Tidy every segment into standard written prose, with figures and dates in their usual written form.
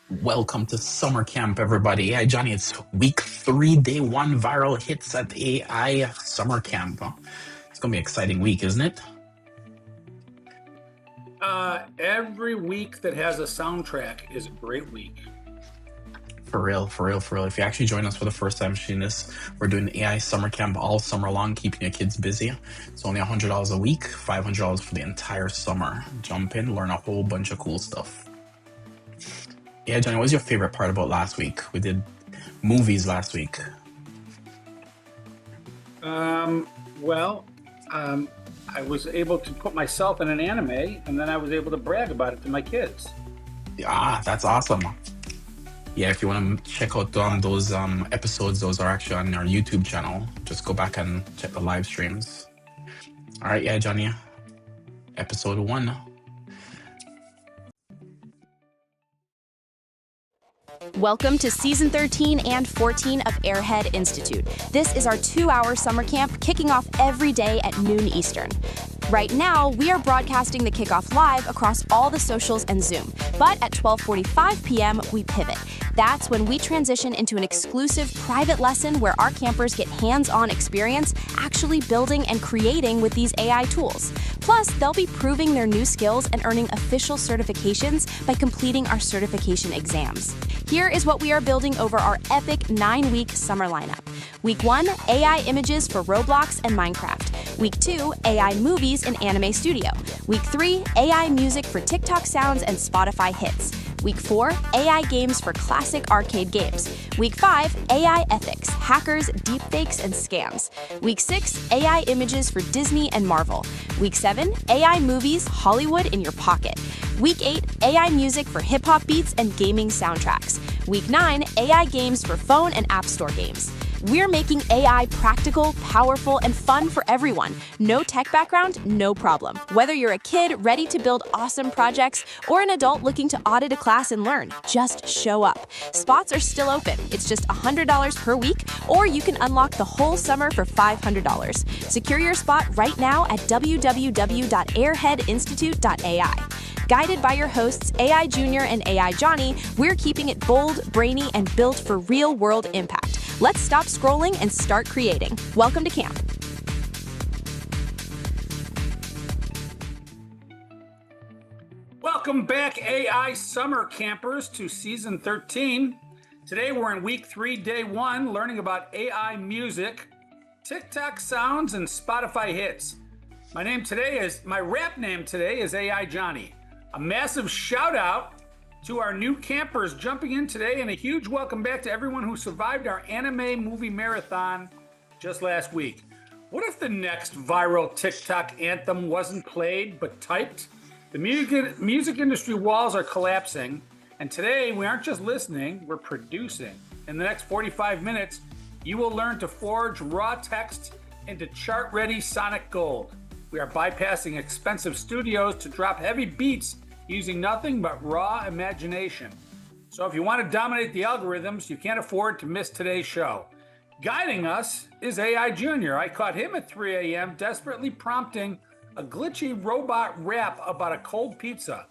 Welcome to summer camp, everybody. Hey, Johnny, it's week 3, day 1 viral hits at AI summer camp. It's going to be an exciting week, isn't it? Every week that has a soundtrack is a great week. For real, for real, for real. If you actually join us for the first time seeing this, we're doing AI summer camp all summer long, keeping your kids busy. It's only $100 a week, $500 for the entire summer. Jump in, learn a whole bunch of cool stuff. Yeah, Johnny, what was your favorite part about last week? We did movies last week. I was able to put myself in an anime, and then I was able to brag about it to my kids. That's awesome. Yeah, if you want to check out those episodes, those are actually on our YouTube channel. Just go back and check the live streams. All right, yeah, Johnny. Episode 1. Welcome to Season 13 and 14 of Airhead Institute. This is our 2-hour summer camp kicking off every day at noon Eastern. Right now, we are broadcasting the kickoff live across all the socials and Zoom, but at 12:45 p.m., we pivot. That's when we transition into an exclusive private lesson where our campers get hands-on experience actually building and creating with these AI tools. Plus, they'll be proving their new skills and earning official certifications by completing our certification exams. Here is what we are building over our epic 9-week summer lineup. Week 1, AI images for Roblox and Minecraft. Week 2, AI movies in Anime Studio. Week 3, AI music for TikTok sounds and Spotify hits. Week 4, AI games for classic arcade games. Week 5, AI ethics, hackers, deepfakes, and scams. Week 6, AI images for Disney and Marvel. Week 7, AI movies, Hollywood in your pocket. Week 8, AI music for hip-hop beats and gaming soundtracks. Week 9, AI games for phone and app store games. We're making AI practical, powerful, and fun for everyone. No tech background, no problem. Whether you're a kid ready to build awesome projects or an adult looking to audit a class and learn, just show up. Spots are still open. It's just $100 per week, or you can unlock the whole summer for $500. Secure your spot right now at www.airheadinstitute.ai. Guided by your hosts, AI Junior and AI Johnny, we're keeping it bold, brainy, and built for real-world impact. Let's stop scrolling and start creating. Welcome to camp. Welcome back, AI summer campers, to Season 13. Today we're in Week 3, Day 1, learning about AI music, TikTok sounds, and Spotify hits. My rap name today is AI Johnny. A massive shout out to our new campers jumping in today, and a huge welcome back to everyone who survived our anime movie marathon just last week. What if the next viral TikTok anthem wasn't played but typed? The music industry walls are collapsing, and today we aren't just listening, we're producing. In the next 45 minutes, you will learn to forge raw text into chart-ready sonic gold. We are bypassing expensive studios to drop heavy beats using nothing but raw imagination. So if you want to dominate the algorithms, you can't afford to miss today's show. Guiding us is AI Junior. I caught him at 3 a.m. desperately prompting a glitchy robot rap about a cold pizza.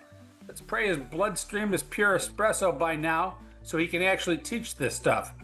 Let's pray his bloodstream is pure espresso by now so he can actually teach this stuff.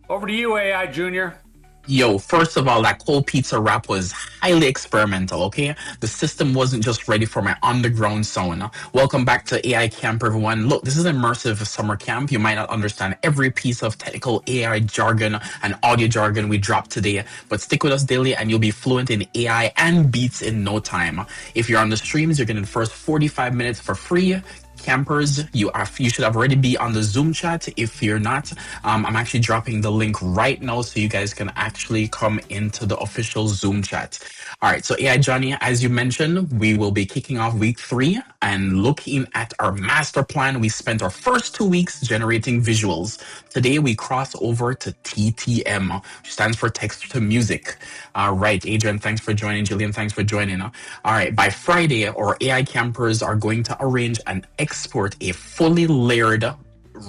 Over to you, AI Junior. Yo, first of all, that cold pizza rap was highly experimental, okay? The system wasn't just ready for my underground sound. Welcome back to AI Camp, everyone. Look, this is an immersive summer camp. You might not understand every piece of technical AI jargon and audio jargon we dropped today, but stick with us daily and you'll be fluent in AI and beats in no time. If you're on the streams, you're getting the first 45 minutes for free. Campers, you should have already be on the Zoom chat. If you're not, I'm actually dropping the link right now so you guys can actually come into the official Zoom chat. All right, so AI Johnny, as you mentioned, we will be kicking off week 3 and looking at our master plan. We spent our first 2 weeks generating visuals. Today we cross over to TTM, which stands for text to music. All right, Adrian, thanks for joining. Jillian, thanks for joining. All right, by Friday, our AI campers are going to arrange and export a fully layered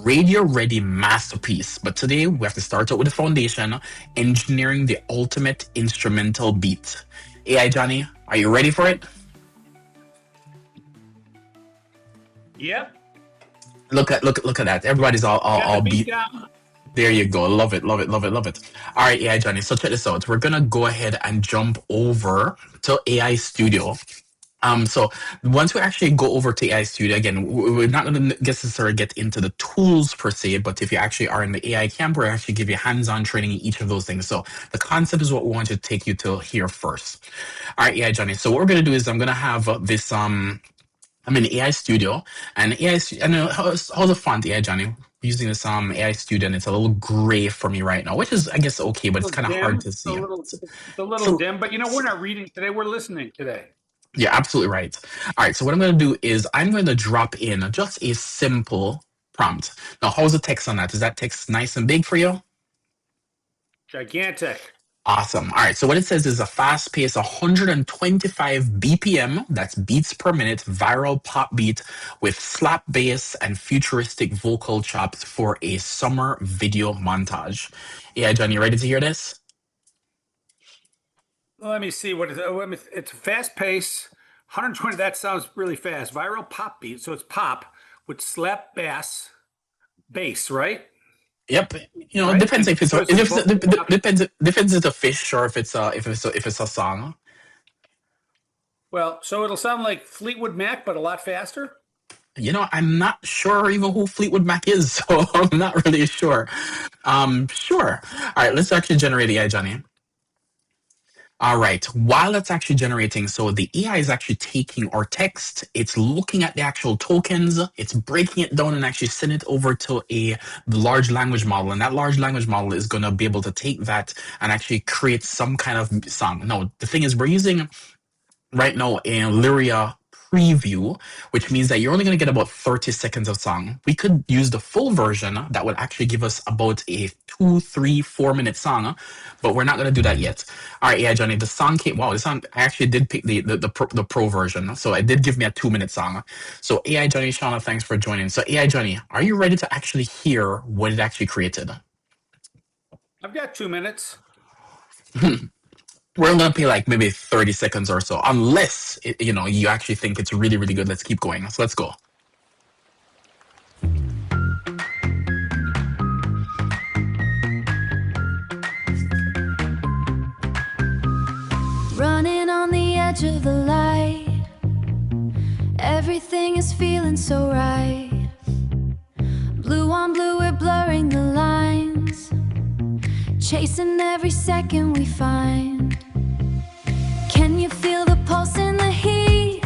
radio-ready masterpiece. But today we have to start out with the foundation, engineering the ultimate instrumental beat. AI Johnny, are you ready for it? Yep. Look at that. Everybody's Got the all beat beat. down. There you go. Love it, love it, love it, love it. All right, AI Johnny. So check this out. We're gonna go ahead and jump over to AI Studio. So once we actually go over to AI Studio, again, we're not going to necessarily get into the tools per se, but if you actually are in the AI camp, we're actually give you hands-on training in each of those things. So the concept is what we want to take you to here first. All right, AI Johnny. So what we're going to do is I'm going to have this, I'm in AI Studio, and I know how's the font, AI Johnny? Using this AI Studio, and it's a little gray for me right now, which is, I guess, okay, but A it's little kind of hard dim. to see. It's a little So dim, but we're not reading today. We're listening today. you're absolutely right. All right, so what I'm going to do is I'm going to drop in just a simple prompt. Now, how's the text on that? Is that text nice and big for you? Gigantic. Awesome. All right, so what it says is a fast pace 125 BPM, that's beats per minute, viral pop beat with slap bass and futuristic vocal chops for a summer video montage. Yeah, John, you ready to hear this? Let me see what it's fast pace. 120. That sounds really fast. Viral pop beat. So it's pop with slap bass, right? Yep. It Right. depends And if it's a, futuristic vocal chops. depends if it's a fish or if it's a song. Well, so it'll sound like Fleetwood Mac, but a lot faster. I'm not sure even who Fleetwood Mac is, so I'm not really sure. Sure. All right, let's actually generate AI, Johnny. All right, while it's actually generating, so the AI is actually taking our text, it's looking at the actual tokens, it's breaking it down and actually sending it over to a large language model. And that large language model is going to be able to take that and actually create some kind of song. Now, the thing is, we're using right now a Lyria preview, which means that you're only going to get about 30 seconds of song. We could use the full version that would actually give us about a 2, 3, 4 minute song, but we're not going to do that yet. All right, yeah, Johnny, the song came. Wow, the song, I actually did pick the pro version, so it did give me a 2 minute song. So AI Johnny, Shauna, thanks for joining. So AI Johnny, are you ready to actually hear what it actually created? I've got 2 minutes. We're gonna play like maybe 30 seconds or so, unless you actually think it's really, really good. Let's keep going. So let's go. Running on the edge of the light, everything is feeling so right. Blue on blue, we're blurring the lines, chasing every second we find. Can you feel the pulse in the heat?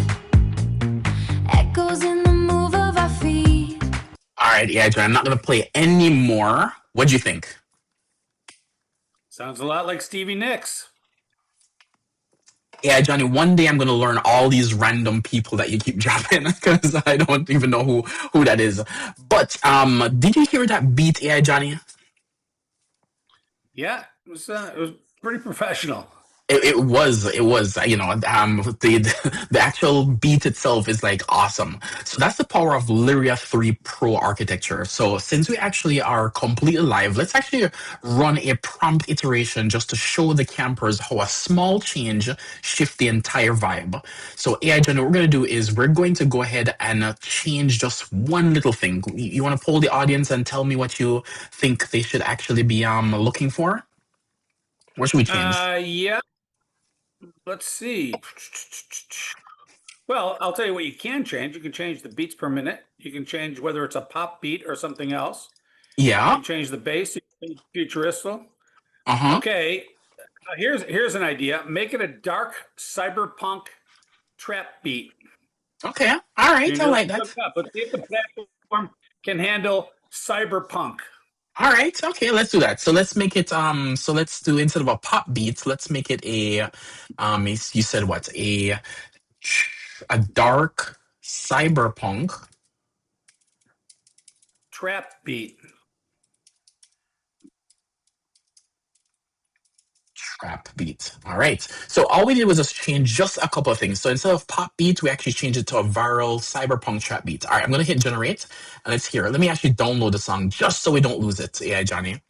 Echoes in the move of our feet. All right, yeah, Johnny, I'm not gonna play any more. What'd you think? Sounds a lot like Stevie Nicks. Yeah, Johnny, one day I'm gonna learn all these random people that you keep dropping because I don't even know who that is. But did you hear that beat, yeah, Johnny? Yeah, it was pretty professional. It was the actual beat itself is like awesome. So that's the power of Lyria 3 Pro architecture. So since we actually are completely live, let's actually run a prompt iteration just to show the campers how a small change shift the entire vibe. So AI Gen, what we're going to do is we're going to go ahead and change just one little thing. You want to poll the audience and tell me what you think they should actually be looking for? What should we change? Yeah. Let's see. Well, I'll tell you what you can change. You can change the beats per minute. You can change whether it's a pop beat or something else. You Yeah. can change the bass. You can change futuristic. Uh-huh. Okay. Here's an idea. Make it a dark cyberpunk trap beat. Okay. All right. I like that. But see if the platform can handle cyberpunk. All right. Okay. Let's do that. So let's make it. So let's do, instead of a pop beat, let's make it a. You said what? A dark cyberpunk Trap beat. trap beat. All right. So all we did was just change just a couple of things. So instead of pop beat, we actually changed it to a viral cyberpunk trap beat. All right. I'm gonna hit generate, and let's hear it. Let me actually download the song just so we don't lose it. AI Johnny.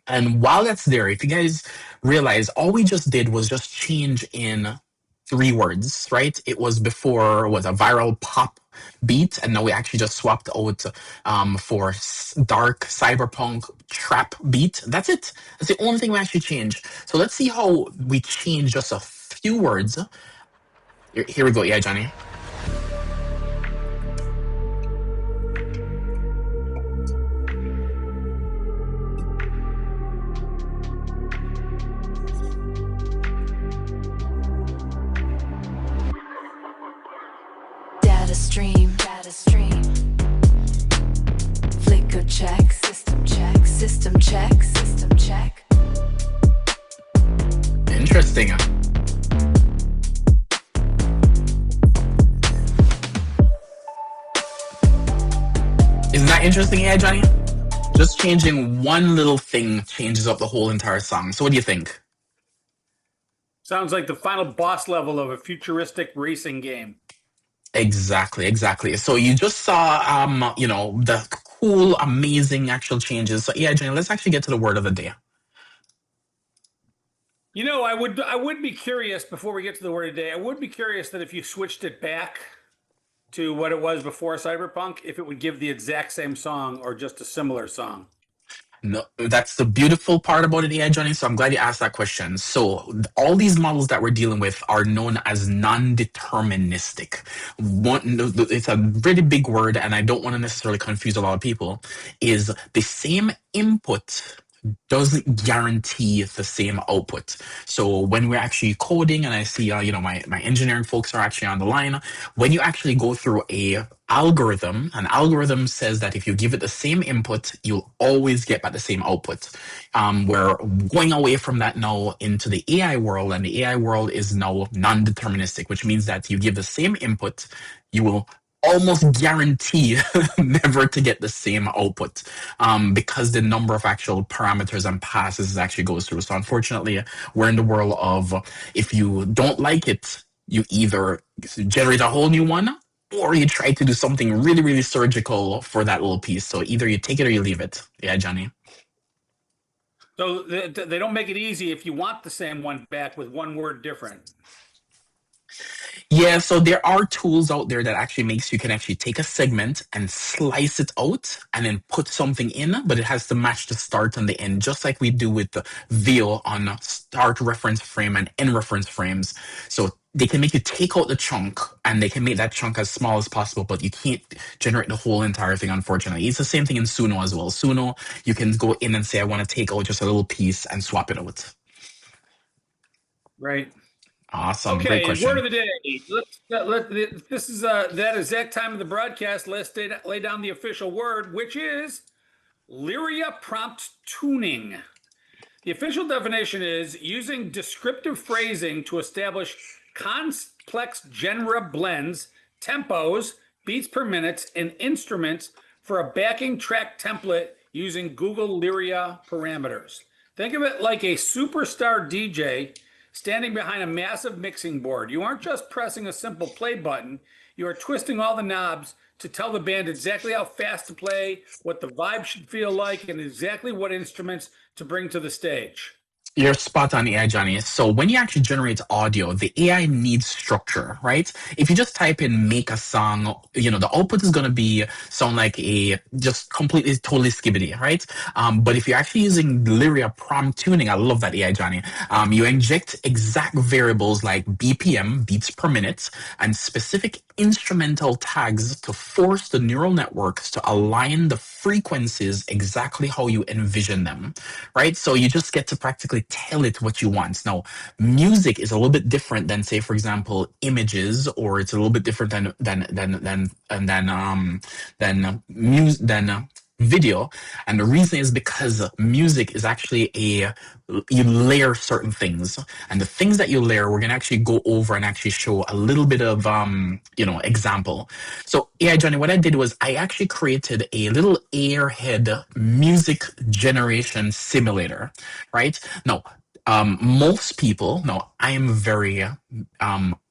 And while that's there, if you guys realize, all we just did was just change in three words, right? It was before was a viral pop beat, and now we actually just swapped out for dark cyberpunk trap beat. That's it. That's the only thing we actually changed. So let's see how we change just a few words. Here we go. Yeah, Johnny. Data stream, flicker check, system check, system check, system check. Interesting. Isn't that interesting, yeah, Johnny? Just changing one little thing changes up the whole entire song. So what do you think? Sounds like the final boss level of a futuristic racing game. Exactly. So you just saw, the cool, amazing actual changes. So yeah, Johnny, let's actually get to the word of the day. I would be curious before we get to the word of the day. I would be curious that if you switched it back to what it was before Cyberpunk, if it would give the exact same song or just a similar song. No, that's the beautiful part about it, AI Johnny. So I'm glad you asked that question. So all these models that we're dealing with are known as non-deterministic. It's a really big word, and I don't want to necessarily confuse a lot of people. Is the same input doesn't guarantee the same output. So when we're actually coding, and I see, my engineering folks are actually on the line. When you actually go through an algorithm says that if you give it the same input, you'll always get back the same output. We're going away from that now into the AI world, and the AI world is now non-deterministic, which means that you give the same input, you will almost guarantee never to get the same output because the number of actual parameters and passes actually goes through. So unfortunately, we're in the world of if you don't like it, you either generate a whole new one or you try to do something really, really surgical for that little piece. So either you take it or you leave it. Yeah, Johnny. So they don't make it easy if you want the same one back with one word different. Yeah, so there are tools out there that actually makes you can actually take a segment and slice it out and then put something in, but it has to match the start and the end, just like we do with the VO on start reference frame and end reference frames. So they can make you take out the chunk and they can make that chunk as small as possible, but you can't generate the whole entire thing, unfortunately. It's the same thing in Suno as well. Suno, you can go in and say, I want to take out just a little piece and swap it out. Right. Awesome. Okay, Great question. word of the day. This is that exact time of the broadcast. Let's lay down the official word, which is Lyria prompt tuning. The official definition is using descriptive phrasing to establish complex genre blends, tempos, beats per minute, and instruments for a backing track template using Google Lyria parameters. Think of it like a superstar DJ standing behind a massive mixing board. You aren't just pressing a simple play button, you are twisting all the knobs to tell the band exactly how fast to play, what the vibe should feel like, and exactly what instruments to bring to the stage. You're spot on, AI Johnny. So when you actually generate audio, the AI needs structure, right? If you just type in make a song, the output is going to sound like a just completely, totally skibbity, right? But if you're actually using Lyria prompt tuning, I love that, AI Johnny. You inject exact variables like BPM, beats per minute, and specific instrumental tags to force the neural networks to align the frequencies exactly how you envision them, right? So you just get to practically tell it what you want. Now, music is a little bit different than, say, for example, images, or it's a little bit different than video. And the reason is because music is actually you layer certain things, and the things that you layer, we're going to actually go over and actually show a little bit of example. So yeah, Johnny, what I did was I actually created a little Airhead music generation simulator, right? Now, Most people, no, I am very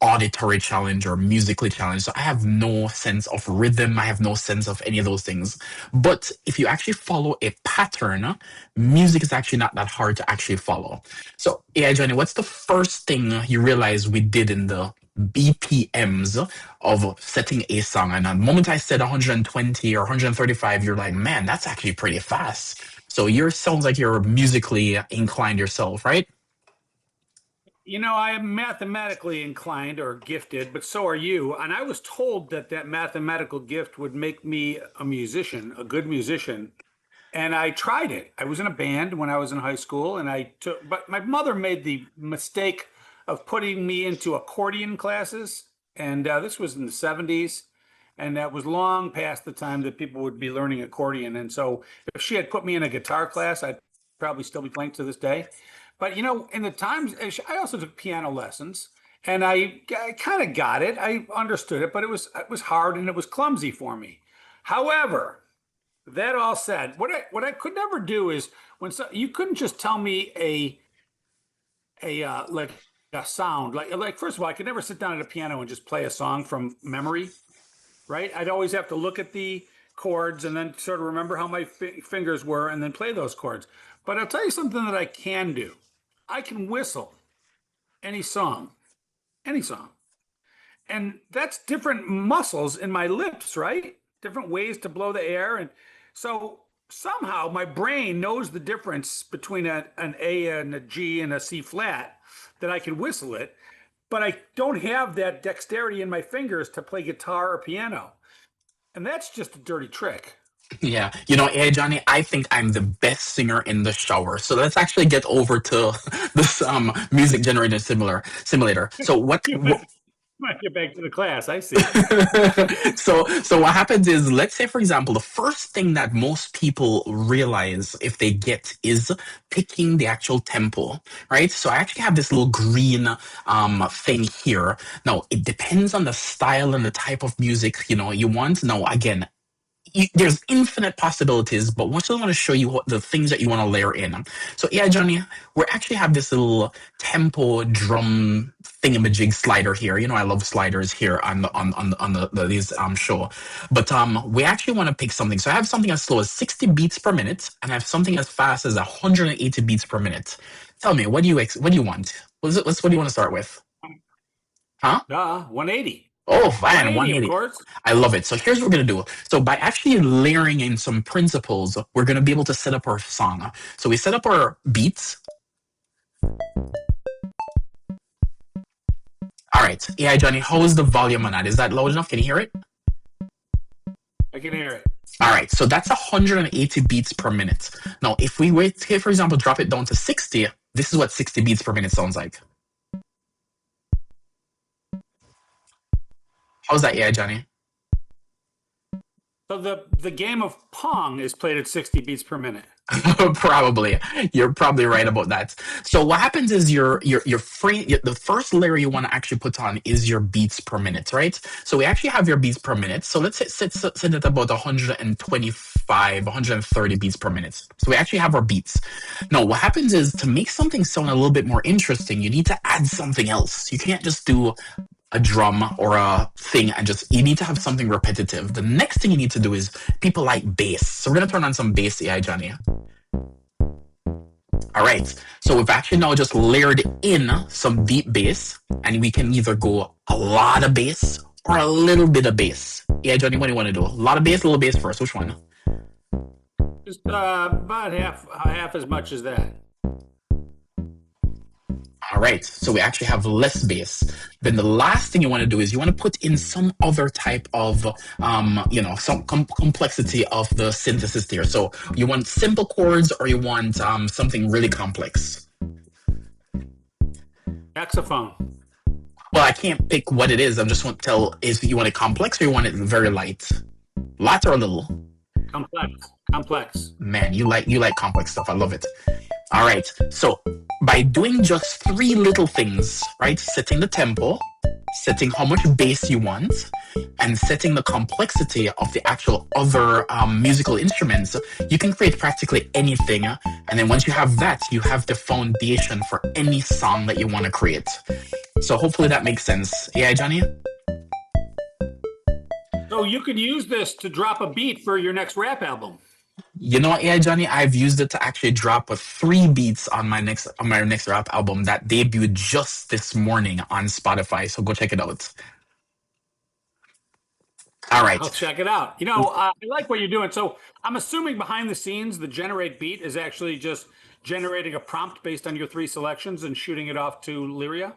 auditory challenged or musically challenged. So I have no sense of rhythm. I have no sense of any of those things. But if you actually follow a pattern, music is actually not that hard to actually follow. So, yeah, Johnny, what's the first thing you realize we did in the BPMs of setting a song? And the moment I said 120 or 135, you're like, man, that's actually pretty fast. So yours sounds like you're musically inclined yourself, right? I am mathematically inclined or gifted, but so are you. And I was told that mathematical gift would make me a musician, a good musician. And I tried it. I was in a band when I was in high school, but my mother made the mistake of putting me into accordion classes. And this was in the 70s. And that was long past the time that people would be learning accordion. And so if she had put me in a guitar class, I'd probably still be playing to this day. But in the times, I also took piano lessons, and I kind of got it. I understood it, but it was hard and it was clumsy for me. However, that all said, what I could never do is you couldn't just tell me like a sound like first of all, I could never sit down at a piano and just play a song from memory, right? I'd always have to look at the chords and then sort of remember how my fingers were and then play those chords. But I'll tell you something that I can do. I can whistle any song, any song. And that's different muscles in my lips, right? Different ways to blow the air. And so somehow my brain knows the difference between an A and a G and a C flat, that I can whistle it, but I don't have that dexterity in my fingers to play guitar or piano. And that's just a dirty trick. Yeah, hey Johnny, I think I'm the best singer in the shower. So let's actually get over to this music generator simulator. So what? Might get back to the class. I see. So what happens is, let's say for example, the first thing that most people realize if they get is picking the actual tempo, right? So I actually have this little green thing here. Now it depends on the style and the type of music you want. Now again, there's infinite possibilities, but I want to show you what the things that you want to layer in. So yeah, Johnny, we actually have this little tempo drum thingamajig slider here. I love sliders here on these show, but we actually want to pick something. So I have something as slow as 60 beats per minute, and I have something as fast as 180 beats per minute. Tell me, what do you want? What do you want to start with? Huh? 180. Oh, fine, 180. Of course. I love it. So here's what we're going to do. So by actually layering in some principles, we're going to be able to set up our song. So we set up our beats. All right. Yeah, Johnny, how is the volume on that? Is that loud enough? Can you hear it? I can hear it. All right. So that's 180 beats per minute. Now, if we for example, drop it down to 60, this is what 60 beats per minute sounds like. How's that, yeah, Johnny? So the game of Pong is played at 60 beats per minute. Probably. You're probably right about that. So what happens is your frame, the first layer you want to actually put on is your beats per minute, right? So we actually have your beats per minute. So let's set it about 125, 130 beats per minute. So we actually have our beats. Now what happens is, to make something sound a little bit more interesting, you need to add something else. You can't just do a drum or a thing and you need to have something repetitive. The next thing you need to do is, people like bass. So we're going to turn on some bass AI, Johnny. All right. So we've actually now just layered in some deep bass, and we can either go a lot of bass or a little bit of bass. Yeah, Johnny, what do you want to do? A lot of bass, a little bass first. Which one? Just about half as much as that. All right, so we actually have less bass. Then the last thing you want to do is you want to put in some other type of, some complexity of the synthesis there. So you want simple chords, or you want something really complex? Saxophone. Well, I can't pick what it is. I just want to tell, is you want it complex or you want it very light? Light or a little? Complex. Man, you like complex stuff. I love it. All right, so by doing just 3 little things, right? Setting the tempo, setting how much bass you want, and setting the complexity of the actual other musical instruments, you can create practically anything. And then once you have that, you have the foundation for any song that you want to create. So hopefully that makes sense. Yeah, Johnny? So you could use this to drop a beat for your next rap album. You know what, yeah, Johnny, I've used it to actually drop 3 beats on my next rap album that debuted just this morning on Spotify. So go check it out. All right. I'll check it out. I like what you're doing. So I'm assuming behind the scenes, the generate beat is actually just generating a prompt based on your 3 selections and shooting it off to Lyria.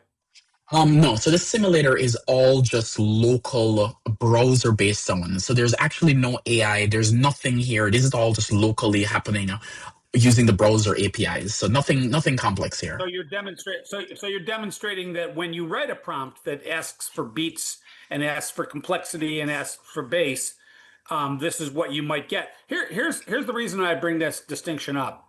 No, so this simulator is all just local browser-based someone. So there's actually no AI. There's nothing here. This is all just locally happening using the browser APIs. So nothing complex here. So you're demonstrating that when you write a prompt that asks for beats and asks for complexity and asks for bass, this is what you might get. Here's the reason I bring this distinction up.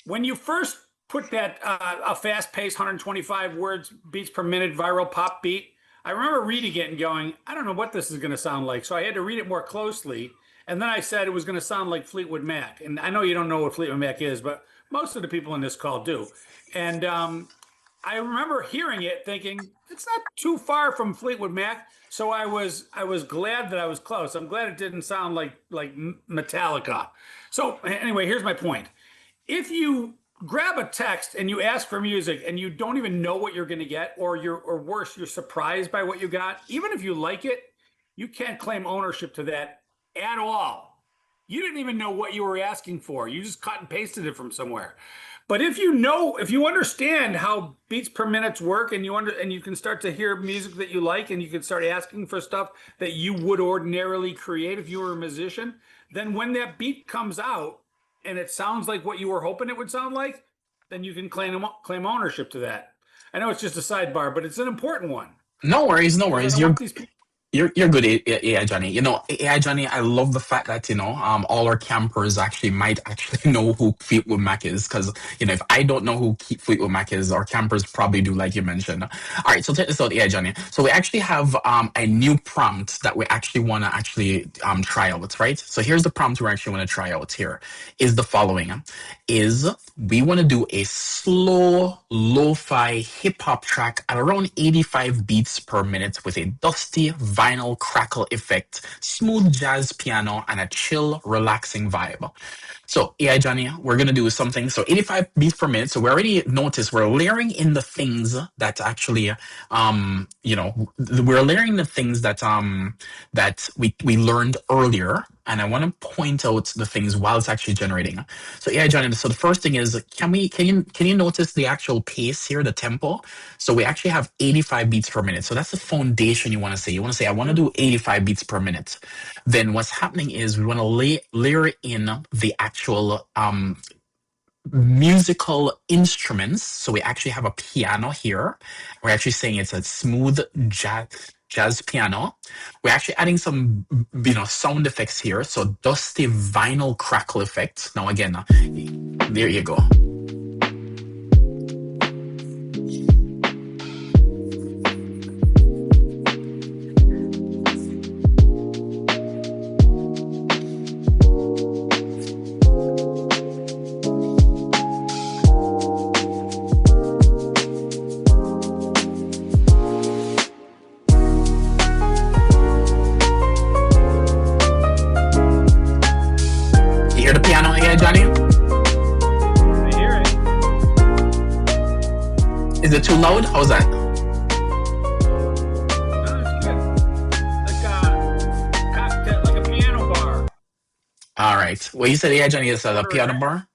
When you first put that a fast-paced 125 words beats per minute viral pop beat, I remember reading it and going, I don't know what this is going to sound like. So I had to read it more closely. And then I said it was going to sound like Fleetwood Mac. And I know you don't know what Fleetwood Mac is, but most of the people in this call do. And I remember hearing it thinking, it's not too far from Fleetwood Mac. So I was glad that I was close. I'm glad it didn't sound like Metallica. So anyway, here's my point. If you grab a text and you ask for music and you don't even know what you're going to get, or worse, you're surprised by what you got, even if you like it, you can't claim ownership to that at all. You didn't even know what you were asking for. You just cut and pasted it from somewhere. But if you understand how beats per minute work, and you can start to hear music that you like, and you can start asking for stuff that you would ordinarily create if you were a musician, then when that beat comes out and it sounds like what you were hoping it would sound like, then you can claim ownership to that. I know it's just a sidebar, but it's an important one. No worries, no worries. You're good, AI Johnny. AI Johnny, I love the fact that, all our campers might know who Fleetwood Mac is, because, if I don't know who Fleetwood Mac is, our campers probably do, like you mentioned. All right, so check this out, AI Johnny. So we actually have a new prompt that we actually want to try out, right? So here's the prompt we actually want to try out here, is the following. We want to do a slow, lo-fi hip-hop track at around 85 beats per minute with a dusty vinyl crackle effect, smooth jazz piano, and a chill, relaxing vibe. So, AI Johnny, we're going to do something. So 85 beats per minute. So we already noticed we're layering in the things that actually, we're layering the things that we learned earlier. And I want to point out the things while it's actually generating. So AI Johnny, so the first thing is, can you notice the actual pace here, the tempo? So we actually have 85 beats per minute. So that's the foundation you want to say. You want to say, I want to do 85 beats per minute. Then what's happening is we want to layer in the actual musical instruments. So we actually have a piano here. We're actually saying it's a smooth jazz piano. We're actually adding some, sound effects here. So dusty vinyl crackle effect. Now again, there you go. Is it too loud? How's that? It's good. Like a piano bar. All right. Well, you said, yeah, Johnny, it's a piano bar?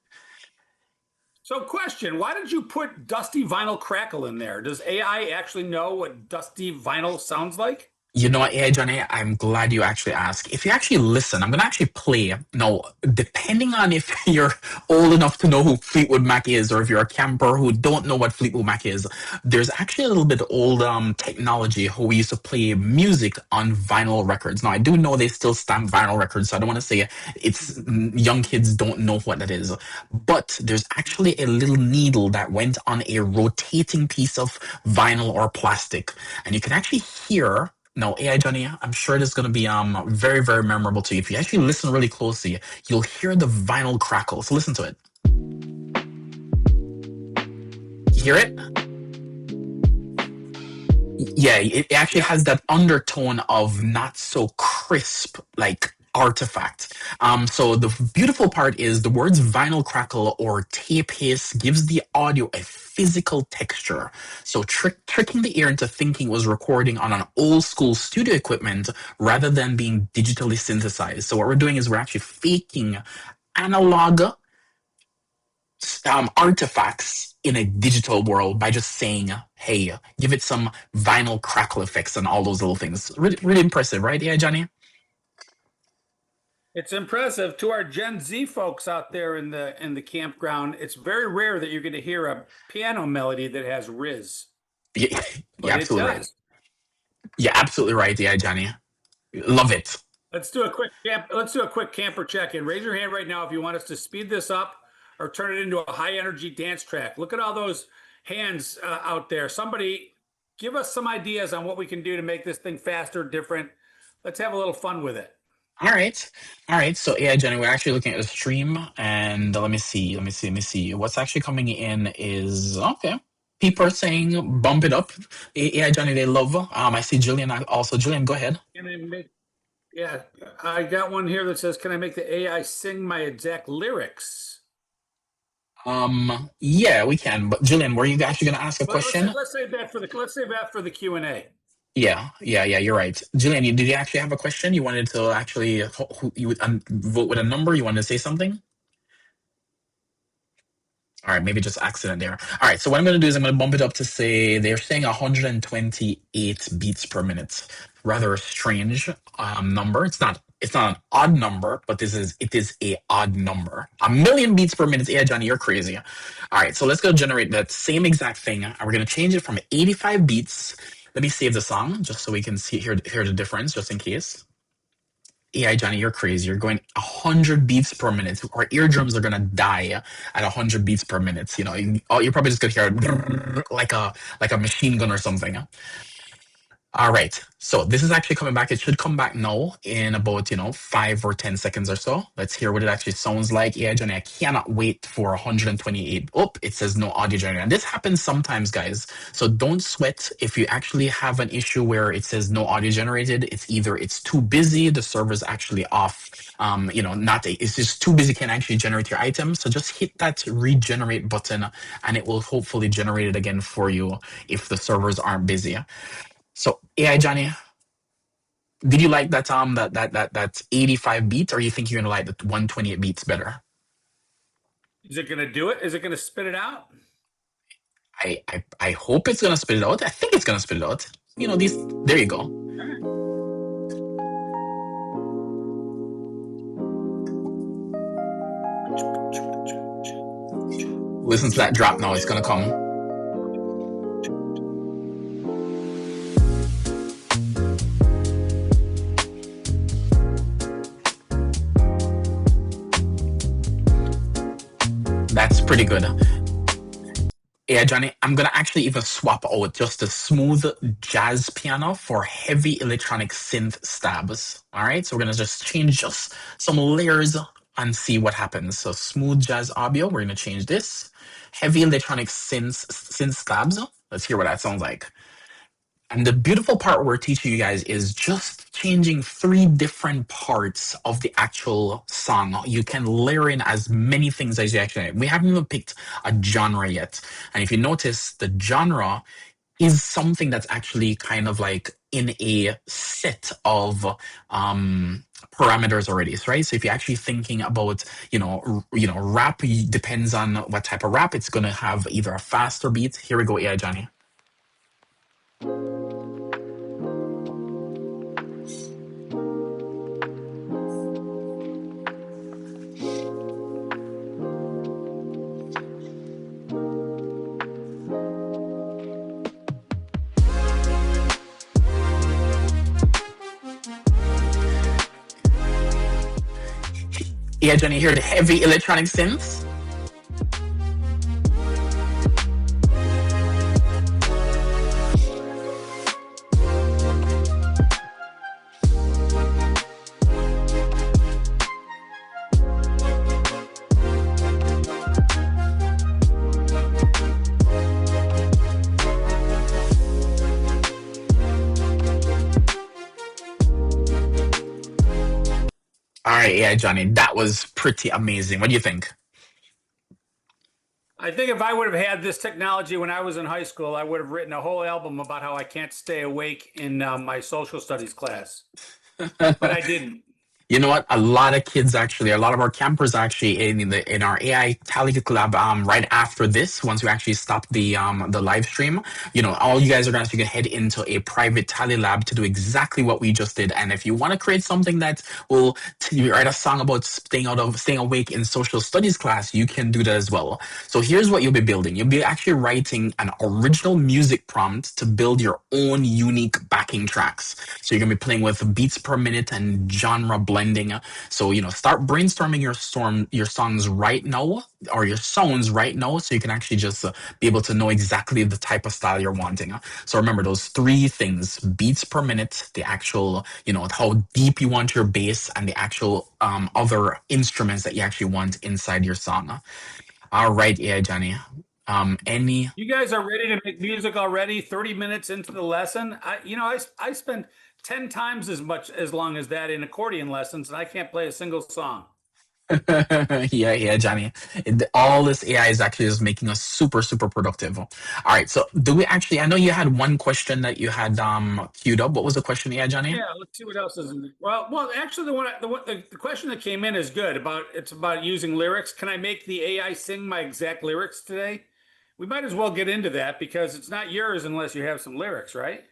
So question, why did you put dusty vinyl crackle in there? Does AI actually know what dusty vinyl sounds like? You know what, AI Johnny, I'm glad you actually asked. If you actually listen, I'm gonna actually play. Now, depending on if you're old enough to know who Fleetwood Mac is, or if you're a camper who don't know what Fleetwood Mac is, there's actually a little bit old technology how we used to play music on vinyl records. Now, I do know they still stamp vinyl records, so I don't want to say it's young kids don't know what that is. But there's actually a little needle that went on a rotating piece of vinyl or plastic, and you can actually hear. No, AI Johnny, I'm sure this is going to be very, very memorable to you. If you actually listen really closely, you'll hear the vinyl crackle. So listen to it. You hear it? Yeah, it actually Yep. has that undertone of not so crisp, like artifact. So the beautiful part is the words vinyl crackle or tape hiss gives the audio a physical texture. So tricking the ear into thinking it was recording on an old school studio equipment rather than being digitally synthesized. So what we're doing is we're actually faking analog artifacts in a digital world by just saying, hey, give it some vinyl crackle effects and all those little things. Really, really impressive, right? Yeah, Johnny? It's impressive to our Gen Z folks out there in the campground. It's very rare that you're going to hear a piano melody that has Riz, Yeah, you're but it absolutely right. does. You're absolutely right. Yeah, Johnny. Love it. Let's do a quick camper check-in. Raise your hand right now if you want us to speed this up or turn it into a high energy dance track. Look at all those hands out there. Somebody give us some ideas on what we can do to make this thing faster, different. Let's have a little fun with it. All right. All right. So, yeah, Jenny, we're actually looking at the stream and let me see. What's actually coming in is okay. People are saying bump it up. Yeah, Johnny, they love. I see Jillian also. Jillian, go ahead. Can I make, yeah, I got one here that says, can I make the AI sing my exact lyrics? Yeah, we can. But Jillian, were you actually going to ask a question? Let's save that for the Q&A. Yeah, you're right. Jillian, did you actually have a question? You wanted to actually you would vote with a number? You wanted to say something? All right, maybe just accident there. All right, so what I'm going to do is I'm going to bump it up to say they're saying 128 beats per minute. Rather a strange number. It's not an odd number, but it is a odd number. 1,000,000 beats per minute. Yeah, Johnny, you're crazy. All right, so let's go generate that same exact thing, and we're going to change it from 85 beats. Let me save the song just so we can hear the difference, just in case. Yeah, Johnny, you're crazy. You're going 100 beats per minute. Our eardrums are gonna die at 100 beats per minute. You know, you're probably just gonna hear like a machine gun or something. All right, so this is actually coming back. It should come back now in about 5 or 10 seconds or so. Let's hear what it actually sounds like. Yeah, Johnny, I cannot wait for 128. Oh, it says no audio generator, and this happens sometimes, guys. So don't sweat if you actually have an issue where it says no audio generated. It's either it's too busy, the server's actually off. It's just too busy, can't actually generate your item. So just hit that regenerate button, and it will hopefully generate it again for you if the servers aren't busy. So AI Johnny, did you like that that 85 beats, or you think you're gonna like the 128 beats better? Is it going to do it? Is it going to spit it out? I hope it's gonna spit it out. I think it's gonna spit it out. There you go. Listen to that drop now, it's gonna come. That's pretty good. Yeah, Johnny, I'm gonna actually even swap out just a smooth jazz piano for heavy electronic synth stabs. All right, so we're gonna just change just some layers and see what happens. So smooth jazz audio, we're gonna change this. Heavy electronic synth stabs. Let's hear what that sounds like. And the beautiful part we're teaching you guys is just changing 3 different parts of the actual song. You can layer in as many things as you actually need. We haven't even picked a genre yet. And if you notice, the genre is something that's actually kind of like in a set of parameters already, right? So if you're actually thinking about, rap depends on what type of rap. It's going to have either a faster beat. Here we go, AI Johnny. Yeah, Johnny, hear the heavy electronic synths? All right, yeah, Johnny, that was pretty amazing. What do you think? I think if I would have had this technology when I was in high school, I would have written a whole album about how I can't stay awake in my social studies class, but I didn't. You know what? A lot of kids actually, a lot of our campers actually in our AI Tally Lab right after this, once we actually stop the live stream, all you guys are going to head into a private Tally Lab to do exactly what we just did. And if you want to create something that will write a song about staying awake in social studies class, you can do that as well. So here's what you'll be building. You'll be actually writing an original music prompt to build your own unique backing tracks. So you're going to be playing with beats per minute and genre blending. So, start brainstorming your songs right now, or your sounds right now, so you can actually just be able to know exactly the type of style you're wanting. So remember those three things: beats per minute, the actual, how deep you want your bass, and the actual other instruments that you actually want inside your song. All right, yeah, Johnny. Any You guys are ready to make music already, 30 minutes into the lesson. I spend 10 times as long as that in accordion lessons, and I can't play a single song. yeah, Johnny. All this AI is actually just making us super, super productive. All right, so do we actually? I know you had one question that you had queued up. What was the question, yeah, Johnny? Yeah, let's see what else is in there. Well, actually, the question that came in is good. It's about using lyrics. Can I make the AI sing my exact lyrics today? We might as well get into that because it's not yours unless you have some lyrics, right?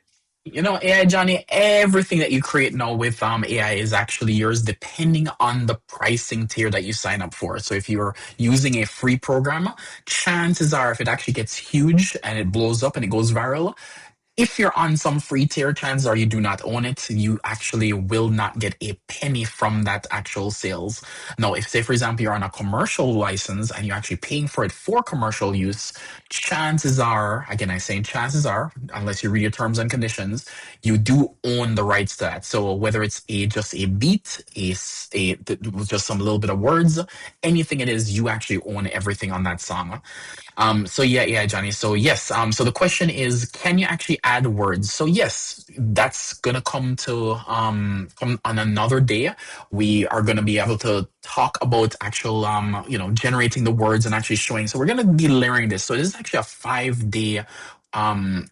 AI, Johnny, everything that you create now with AI is actually yours depending on the pricing tier that you sign up for. So if you're using a free program, chances are if it actually gets huge and it blows up and it goes viral, if you're on some free tier, chances are you do not own it. You actually will not get a penny from that actual sales. Now, if, say, for example, you're on a commercial license and you're actually paying for it for commercial use, chances are, again, I say chances are, unless you read your terms and conditions, you do own the rights to that. So whether it's just a beat, just some little bit of words, anything it is, you actually own everything on that song. So yeah, Johnny. So yes. So the question is, can you actually add words? So yes, that's gonna come on another day. We are gonna be able to talk about actual generating the words and actually showing. So we're gonna be layering this. So this is actually a 5 day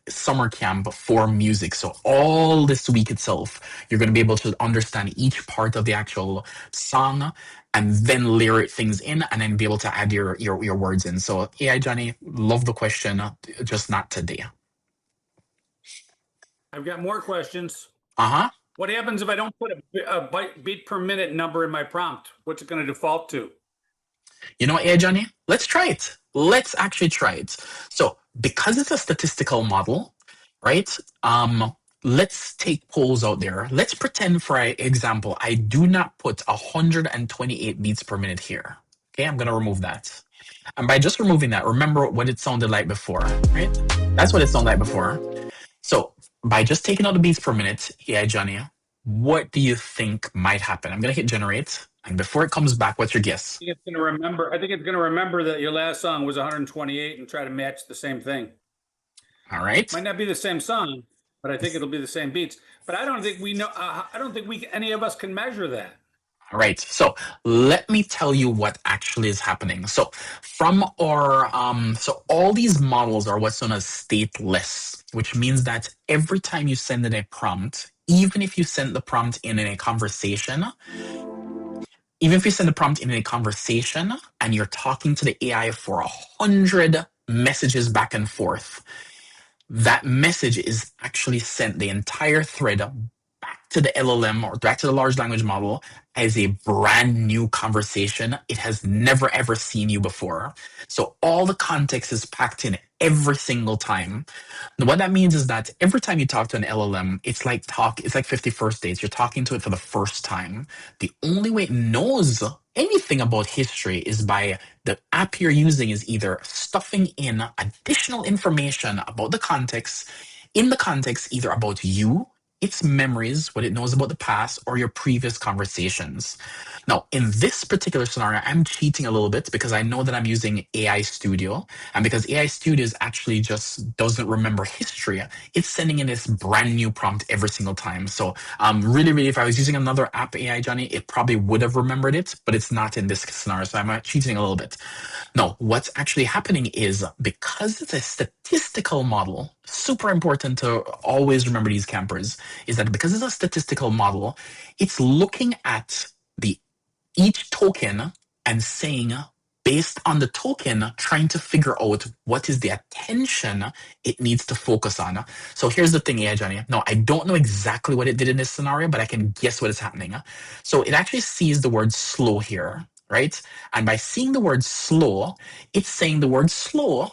summer camp for music. So all this week itself, you're going to be able to understand each part of the actual song and then layer things in and then be able to add your words in. So AI Johnny, love the question, just not today. I've got more questions. Uh-huh. What happens if I don't put a beat per minute number in my prompt? What's it going to default to? You know what, AI Johnny? Let's try it. Let's actually try it. So because it's a statistical model, right? Let's take polls out there. Let's pretend, for example, I do not put 128 beats per minute here. Okay, I'm gonna remove that. And by just removing that, remember what it sounded like before, right? That's what it sounded like before. So by just taking out the beats per minute, yeah, Johnny, what do you think might happen? I'm gonna hit generate, and before it comes back, what's your guess? I think it's going to remember that your last song was 128 and try to match the same thing. All right. Might not be the same song, but I think it'll be the same beats. But I don't think we know. I don't think any of us can measure that. All right, so let me tell you what actually is happening. So from our, so all these models are what's known as stateless, which means that every time you send in a prompt, even if you send the prompt in a conversation, even if you send the prompt in a conversation and you're talking to the AI for 100 messages back and forth, that message is actually sent, the entire thread, back to the LLM or back to the large language model as a brand new conversation. It has never ever seen you before. So all the context is packed in every single time. What that means is that every time you talk to an LLM, it's like 51st dates. You're talking to it for the first time. The only way it knows anything about history is by the app you're using is either stuffing in additional information about the context, in the context, either about you, its memories, what it knows about the past, or your previous conversations. Now, in this particular scenario, I'm cheating a little bit because I know that I'm using AI Studio. And because AI Studio actually just doesn't remember history, it's sending in this brand new prompt every single time. So really, if I was using another app AI, Johnny, it probably would have remembered it, but it's not in this scenario. So I'm cheating a little bit. No, what's actually happening is because it's a statistical model, super important to always remember these campers, is that because it's a statistical model, it's looking at the each token and saying, based on the token, trying to figure out what is the attention it needs to focus on. So here's the thing, yeah, Johnny. No, I don't know exactly what it did in this scenario, but I can guess what is happening. So it actually sees the word slow here, right? And by seeing the word slow, it's saying the word slow.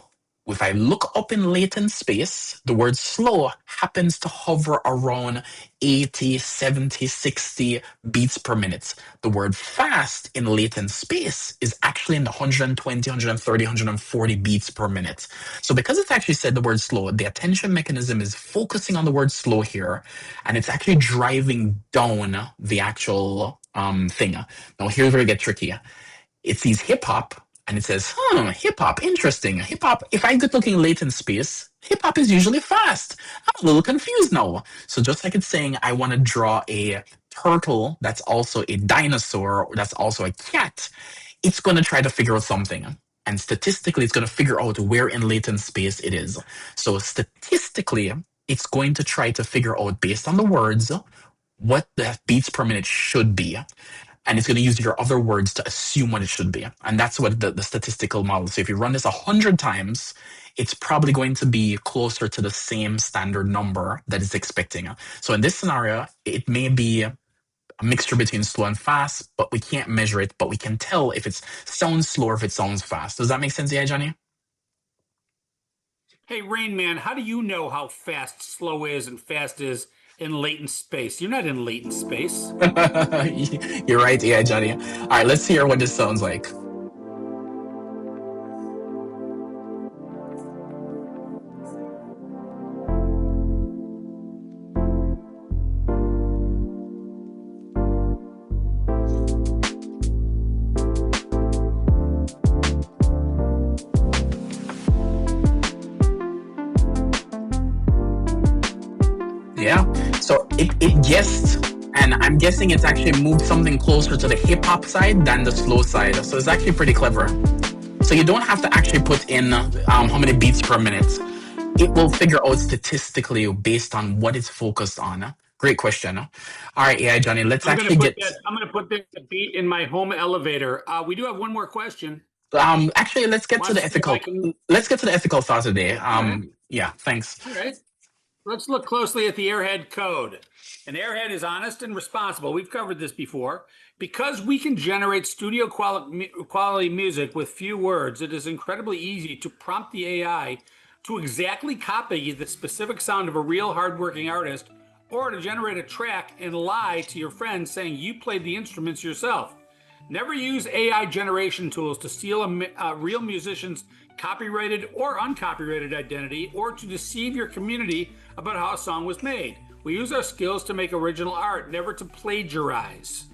If I look up in latent space, the word slow happens to hover around 80, 70, 60 beats per minute. The word fast in latent space is actually in the 120, 130, 140 beats per minute. So because it's actually said the word slow, the attention mechanism is focusing on the word slow here, and it's actually driving down the actual thing. Now here's where it gets tricky. It sees hip hop and it says, hip hop, interesting. Hip hop, if I get looking latent space, hip hop is usually fast. I'm a little confused now. So just like it's saying, I want to draw a turtle that's also a dinosaur, or that's also a cat, it's going to try to figure out something. And statistically, it's going to figure out where in latent space it is. So statistically, it's going to try to figure out, based on the words, what the beats per minute should be. And it's going to use your other words to assume what it should be. And that's what the statistical model. So if you run this 100 times, it's probably going to be closer to the same standard number that it's expecting. So in this scenario, it may be a mixture between slow and fast, but we can't measure it, but we can tell if it sounds slow or if it sounds fast. Does that make sense, yeah, Johnny? Hey, Rain Man, how do you know how fast slow is and fast is in latent space? You're not in latent space. You're right, yeah, Johnny. All right, let's hear what this sounds like. Yeah, so it guessed, and I'm guessing it's actually moved something closer to the hip hop side than the slow side. So it's actually pretty clever. So you don't have to actually put in how many beats per minute. It will figure out statistically based on what it's focused on. Great question. All right, yeah, Johnny, let's I'm actually going to put this beat in my home elevator. We do have one more question. Actually, let's get to the ethical. Let's get to the ethical thought today. Right. Yeah, thanks. All right. Let's look closely at the Airhead code. An Airhead is honest and responsible. We've covered this before. Because we can generate studio quality music with few words, it is incredibly easy to prompt the AI to exactly copy the specific sound of a real hardworking artist, or to generate a track and lie to your friends saying you played the instruments yourself. Never use AI generation tools to steal a real musician's copyrighted or uncopyrighted identity, or to deceive your community about how a song was made. We use our skills to make original art, never to plagiarize.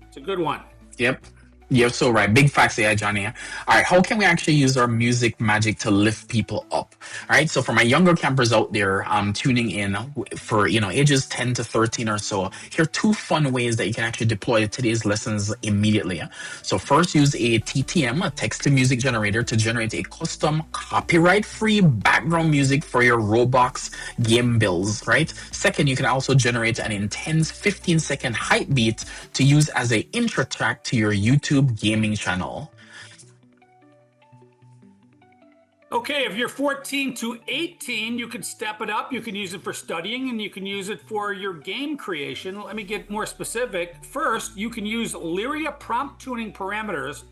It's a good one. Yep. You're so right. Big facts there, Johnny. All right. How can we actually use our music magic to lift people up? All right. So for my younger campers out there tuning in for, ages 10 to 13 or so, here are two fun ways that you can actually deploy today's lessons immediately. So first, use a TTM, a text-to-music generator, to generate a custom copyright-free background music for your Roblox game builds, right? Second, you can also generate an intense 15-second hype beat to use as an intro track to your YouTube gaming channel. Okay, if you're 14 to 18, you can step it up. You can use it for studying, and you can use it for your game creation. Let me get more specific. First, you can use Lyria prompt tuning parameters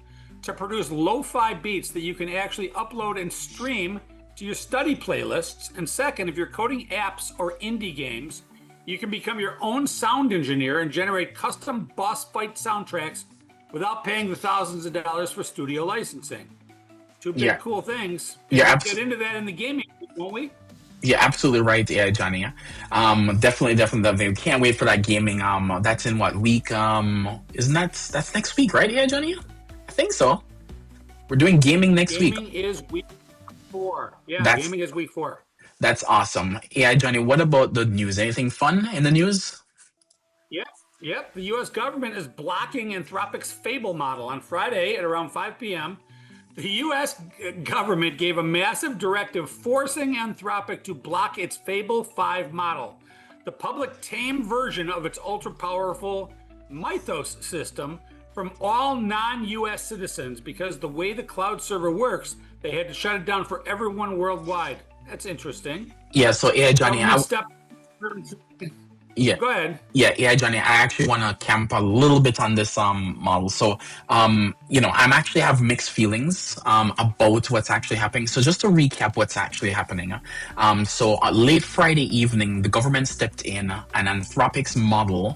to produce lo-fi beats that you can actually upload and stream to your study playlists. And second, if you're coding apps or indie games, you can become your own sound engineer and generate custom boss fight soundtracks without paying the thousands of dollars for studio licensing. Two big cool things. Yeah, we'll get into that in the gaming, won't we? You're absolutely right, yeah, Johnny. Definitely. Can't wait for that gaming. That's in what week? Isn't that's next week, right? Yeah, Johnny. I think so. We're doing gaming next week. Gaming is week 4. Yeah, gaming is week 4. That's awesome. Yeah, Johnny. What about the news? Anything fun in the news? Yep. The U.S. government is blocking Anthropic's Fable model. On Friday at around 5 p.m., the U.S. government gave a massive directive forcing Anthropic to block its Fable 5 model, the public tame version of its ultra-powerful Mythos system, from all non-U.S. citizens, because the way the cloud server works, they had to shut it down for everyone worldwide. That's interesting. Yeah, so yeah, Johnny, Go ahead. Yeah, Johnny. I actually want to camp a little bit on this model. So, I'm actually have mixed feelings about what's actually happening. So, just to recap, what's actually happening. Late Friday evening, the government stepped in, and Anthropic's model,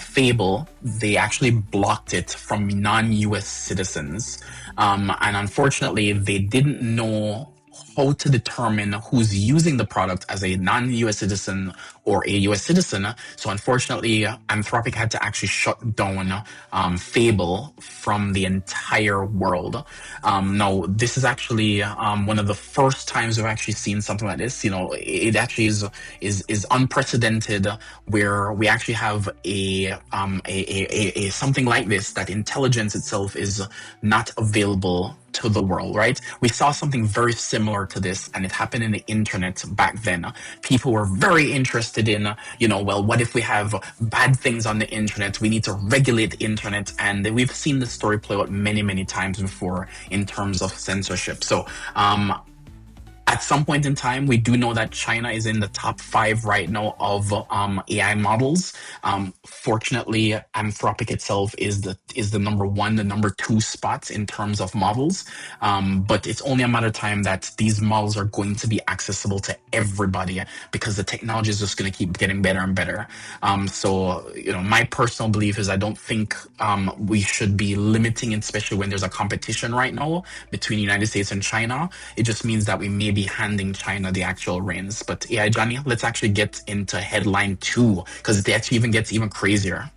Fable, they actually blocked it from non-U.S. citizens, and unfortunately, they didn't know how to determine who's using the product as a non-US citizen or a US citizen. So unfortunately, Anthropic had to actually shut down Fable from the entire world. Now, this is actually one of the first times we've actually seen something like this. It actually is unprecedented, where we actually have a something like this, that intelligence itself is not available to the world, right? We saw something very similar to this, and it happened in the internet back then. People were very interested in, what if we have bad things on the internet? We need to regulate the internet, and we've seen this story play out many, many times before in terms of censorship. So, at some point in time, we do know that China is in the top 5 right now of AI models. Fortunately, Anthropic itself is the number 1, the number 2 spots in terms of models. But it's only a matter of time that these models are going to be accessible to everybody, because the technology is just going to keep getting better and better. My personal belief is I don't think we should be limiting, especially when there's a competition right now between the United States and China. It just means that we may be handing China the actual reins. But yeah, Johnny, let's actually get into headline 2, because it actually gets even crazier.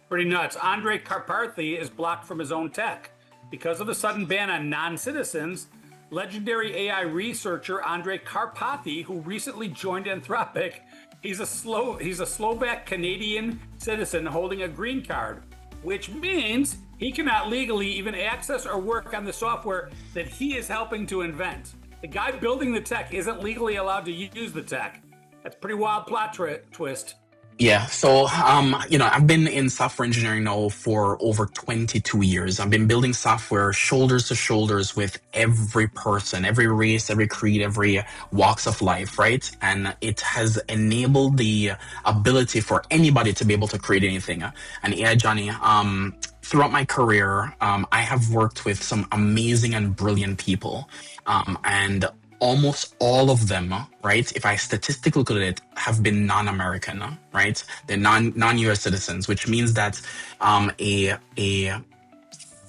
Pretty nuts. Andrei Karpathy is blocked from his own tech because of the sudden ban on non-citizens. Legendary AI researcher Andrei Karpathy, who recently joined Anthropic, he's a Slovak Canadian citizen holding a green card, which means he cannot legally even access or work on the software that he is helping to invent. The guy building the tech isn't legally allowed to use the tech. That's a pretty wild plot twist. Yeah, so, I've been in software engineering now for over 22 years. I've been building software shoulders to shoulders with every person, every race, every creed, every walks of life, right? And it has enabled the ability for anybody to be able to create anything. And yeah, Johnny, throughout my career, I have worked with some amazing and brilliant people. And almost all of them, right, if I statistically look at it, have been non-American, right? They're non-US citizens, which means that a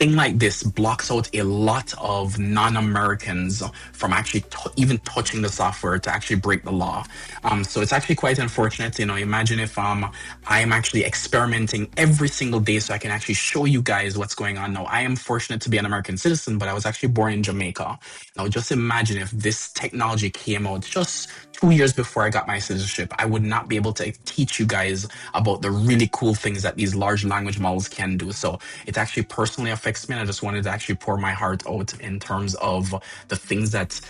thing like this blocks out a lot of non-Americans from actually even touching the software to actually break the law. So it's actually quite unfortunate. Imagine if I'm actually experimenting every single day so I can actually show you guys what's going on. Now, I am fortunate to be an American citizen, but I was actually born in Jamaica. Now, just imagine if this technology came out just 2 years before I got my citizenship. I would not be able to teach you guys about the really cool things that these large language models can do. So it actually personally affects me, and I just wanted to actually pour my heart out in terms of the things that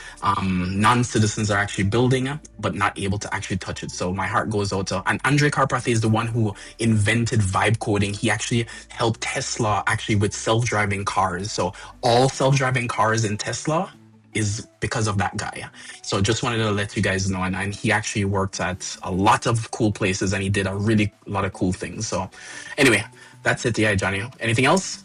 non-citizens are actually building, but not able to actually touch it. So my heart goes out to, and Andrei Karpathy is the one who invented vibe coding. He actually helped Tesla actually with self-driving cars. So all self-driving cars in Tesla is because of that guy. So just wanted to let you guys know, and he actually worked at a lot of cool places, and he did a lot of cool things. So anyway, that's it. Yeah, Johnny, anything else?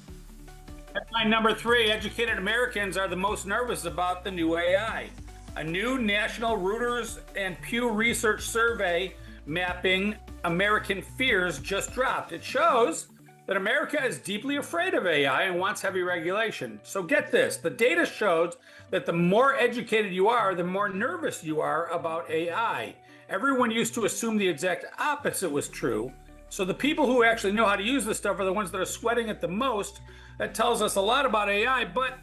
Number 3, educated Americans are the most nervous about the new AI. A new National Reuters and Pew Research survey mapping American fears just dropped. It shows that America is deeply afraid of AI and wants heavy regulation. So get this, the data shows that the more educated you are, the more nervous you are about AI. Everyone used to assume the exact opposite was true. So the people who actually know how to use this stuff are the ones that are sweating it the most. That tells us a lot about AI, but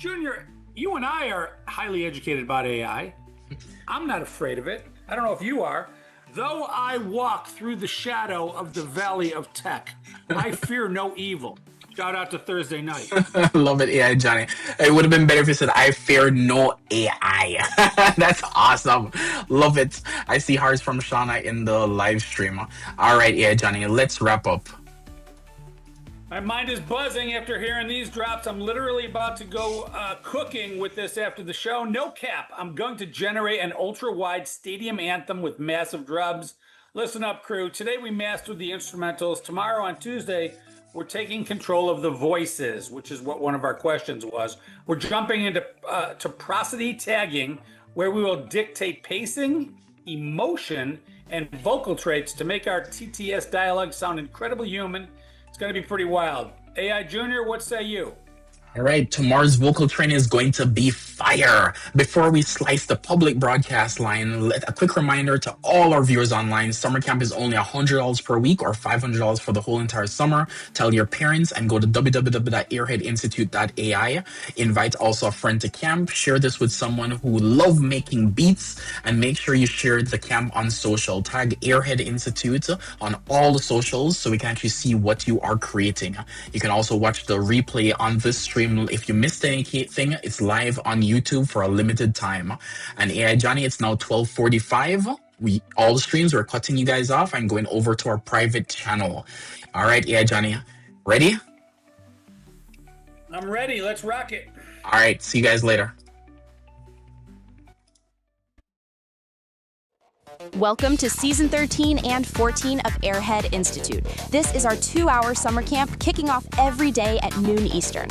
Junior, you and I are highly educated about AI. I'm not afraid of it. I don't know if you are. Though I walk through the shadow of the valley of tech, I fear no evil. Shout out to Thursday night. Love it, AI Johnny. It would have been better if you said, I fear no AI. That's awesome. Love it. I see hearts from Shauna in the live stream. All right, AI Johnny, let's wrap up. My mind is buzzing after hearing these drops. I'm literally about to go cooking with this after the show. No cap. I'm going to generate an ultra-wide stadium anthem with massive drums. Listen up, crew. Today we mastered the instrumentals. Tomorrow on Tuesday, we're taking control of the voices, which is what one of our questions was. We're jumping into prosody tagging, where we will dictate pacing, emotion, and vocal traits to make our TTS dialogue sound incredibly human. It's going to be pretty wild. AI Junior, what say you? All right, tomorrow's vocal training is going to be fire. Before we slice the public broadcast line, a quick reminder to all our viewers online, summer camp is only $100 per week or $500 for the whole entire summer. Tell your parents and go to www.airheadinstitute.ai. Invite also a friend to camp. Share this with someone who love making beats, and make sure you share the camp on social. Tag Airhead Institute on all the socials so we can actually see what you are creating. You can also watch the replay on this stream. If you missed anything, it's live on YouTube for a limited time. And AI Johnny, it's now 12:45. All the streams, we're cutting you guys off and going over to our private channel. All right, AI Johnny, ready? I'm ready. Let's rock it. All right, see you guys later. Welcome to Season 13 and 14 of Airhead Institute. This is our 2-hour summer camp kicking off every day at noon Eastern.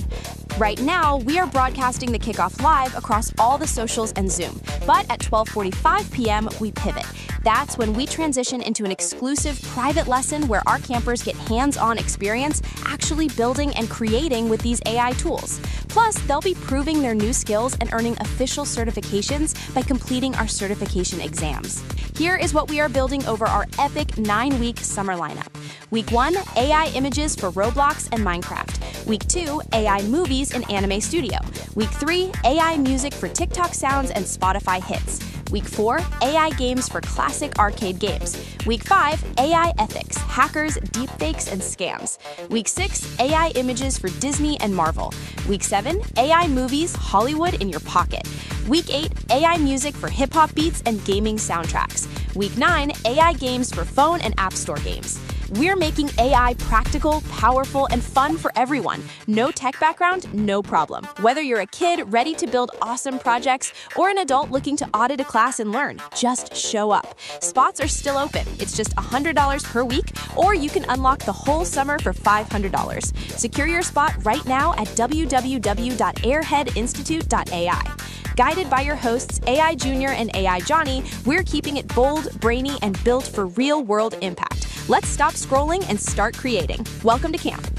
Right now, we are broadcasting the kickoff live across all the socials and Zoom. But at 12:45 p.m., we pivot. That's when we transition into an exclusive private lesson where our campers get hands-on experience actually building and creating with these AI tools. Plus, they'll be proving their new skills and earning official certifications by completing our certification exams. Here is what we are building over our epic 9-week summer lineup. Week 1, AI images for Roblox and Minecraft. Week 2, AI movies in Anime Studio. Week 3, AI music for TikTok sounds and Spotify hits. Week 4, AI games for classic arcade games. Week 5, AI ethics, hackers, deepfakes, and scams. Week 6, AI images for Disney and Marvel. Week 7, AI movies, Hollywood in your pocket. Week 8, AI music for hip-hop beats and gaming soundtracks. Week 9, AI games for phone and app store games. We're making AI practical, powerful, and fun for everyone. No tech background, no problem. Whether you're a kid ready to build awesome projects or an adult looking to audit a class and learn, just show up. Spots are still open. It's just $100 per week, or you can unlock the whole summer for $500. Secure your spot right now at www.airheadinstitute.ai. Guided by your hosts, AI Junior and AI Johnny, we're keeping it bold, brainy, and built for real-world impact. Let's stop scrolling and start creating. Welcome to camp.